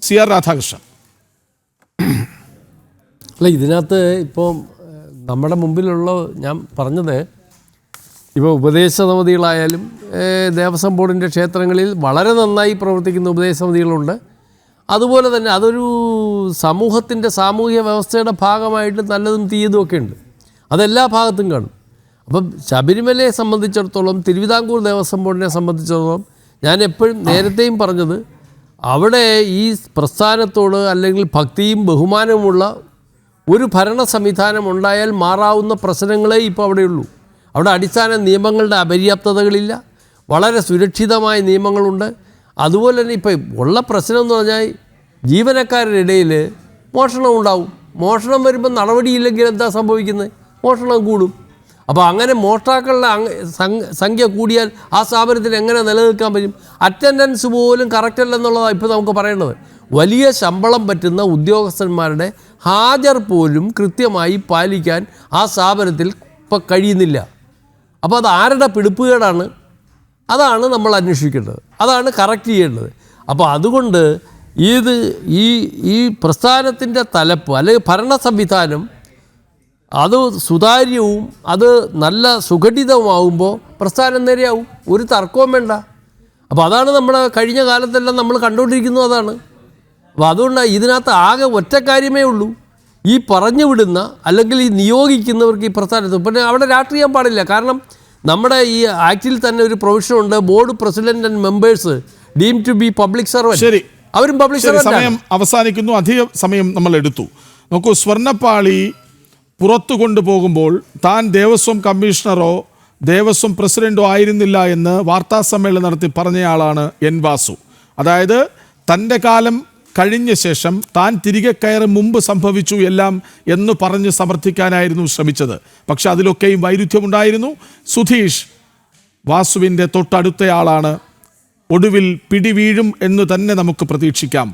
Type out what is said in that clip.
CR Radhakrishnan. അല്ല, ഇതിനകത്ത് ഇപ്പോൾ നമ്മുടെ മുമ്പിലുള്ള ഞാൻ പറഞ്ഞത്, ഇപ്പോൾ ഉപദേശ സമിതികളായാലും ദേവസ്വം ബോർഡിൻ്റെ ക്ഷേത്രങ്ങളിൽ വളരെ നന്നായി പ്രവർത്തിക്കുന്ന ഉപദേശ സമിതികളുണ്ട്. അതുപോലെ തന്നെ അതൊരു സമൂഹത്തിൻ്റെ സാമൂഹിക വ്യവസ്ഥയുടെ ഭാഗമായിട്ട് നല്ലതും തീയതും ഒക്കെ ഉണ്ട്. അതെല്ലാ ഭാഗത്തും കാണും. അപ്പം ശബരിമലയെ സംബന്ധിച്ചിടത്തോളം, തിരുവിതാംകൂർ ദേവസ്വം ബോർഡിനെ സംബന്ധിച്ചിടത്തോളം ഞാൻ എപ്പോഴും നേരത്തെയും പറഞ്ഞത്, അവിടെ ഈ പ്രസ്ഥാനത്തോട് അല്ലെങ്കിൽ ഭക്തിയും ബഹുമാനവുമുള്ള ഒരു ഭരണ സംവിധാനം ഉണ്ടായാൽ മാറാവുന്ന പ്രശ്നങ്ങളേ ഇപ്പോൾ അവിടെയുള്ളൂ. അവിടെ അടിസ്ഥാന നിയമങ്ങളുടെ അപര്യാപ്തതകളില്ല, വളരെ സുരക്ഷിതമായ നിയമങ്ങളുണ്ട്. അതുപോലെ തന്നെ ഇപ്പോൾ ഉള്ള പ്രശ്നം എന്ന് പറഞ്ഞാൽ ജീവനക്കാരുടെ ഇടയിൽ മോഷണം ഉണ്ടാവും. മോഷണം വരുമ്പോൾ നടപടിയില്ലെങ്കിൽ എന്താ സംഭവിക്കുന്നത്? മോഷണം കൂടും. അപ്പോൾ അങ്ങനെ മോഷ്ടാക്കളുടെ സംഖ്യ കൂടിയാൽ ആ സ്ഥാപനത്തിൽ എങ്ങനെ നിലനിൽക്കാൻ പറ്റും? അറ്റൻഡൻസ് പോലും കറക്റ്റ് അല്ലെന്നുള്ളതാണ് ഇപ്പോൾ നമുക്ക് പറയേണ്ടത്. വലിയ ശമ്പളം പറ്റുന്ന ഉദ്യോഗസ്ഥന്മാരുടെ ഹാജർ പോലും കൃത്യമായി പാലിക്കാൻ ആ സ്ഥാപനത്തിൽ ഇപ്പോൾ കഴിയുന്നില്ല. അപ്പോൾ അത് ആരുടെ പിടിപ്പുകേടാണ്? അതാണ് നമ്മൾ അന്വേഷിക്കേണ്ടത്, അതാണ് കറക്റ്റ് ചെയ്യേണ്ടത്. അപ്പോൾ അതുകൊണ്ട് ഈ പ്രസ്ഥാനത്തിൻ്റെ തലപ്പ് അല്ലെങ്കിൽ ഭരണ സംവിധാനം അത് സുതാര്യവും അത് നല്ല സുഘടിതമാവുമ്പോൾ പ്രസ്ഥാനം നേരെയാവും, ഒരു തർക്കവും വേണ്ട. അപ്പോൾ അതാണ് നമ്മുടെ കഴിഞ്ഞ കാലത്തെല്ലാം നമ്മൾ കണ്ടുകൊണ്ടിരിക്കുന്നത് അതാണ്. അപ്പോൾ അതുകൊണ്ട് ഇതിനകത്ത് ആകെ ഒറ്റ കാര്യമേ ഉള്ളൂ, ഈ പറഞ്ഞു വിടുന്ന അല്ലെങ്കിൽ ഈ നിയോഗിക്കുന്നവർക്ക് ഈ പ്രസ്ഥാനത്ത് പിന്നെ അവിടെ രാഷ്ട്രീയം പാടില്ല. കാരണം നമ്മുടെ ഈ ആക്റ്റിൽ തന്നെ ഒരു പ്രൊവിഷനുണ്ട്, board president and members deem to be public servant. ശരി, അവരും പബ്ലിക് സർവന്റ്. സമയം അവസാനിക്കുന്നു, അധികം സമയം നമ്മൾ എടുത്തു. നോക്കൂ, സ്വർണ്ണപ്പാളി പുറത്തു കൊണ്ടുപോകുമ്പോൾ താൻ ദേവസ്വം കമ്മീഷണറോ ദേവസ്വം പ്രസിഡന്റോ ആയിരുന്നില്ല എന്ന് വാർത്താ സമ്മേളനം നടത്തി പറഞ്ഞയാളാണ് എൻ വാസു. അതായത് തൻ്റെ കാലം കഴിഞ്ഞ ശേഷം താൻ തിരികെ കയറി മുമ്പ് സംഭവിച്ചു എല്ലാം എന്ന് പറഞ്ഞ് സമർത്ഥിക്കാനായിരുന്നു ശ്രമിച്ചത്. പക്ഷെ അതിലൊക്കെയും വൈരുദ്ധ്യമുണ്ടായിരുന്നു. സുധീഷ് വാസുവിൻ്റെ തൊട്ടടുത്തയാളാണ്. ഒടുവിൽ പിടിവീഴും എന്ന് തന്നെ നമുക്ക് പ്രതീക്ഷിക്കാം.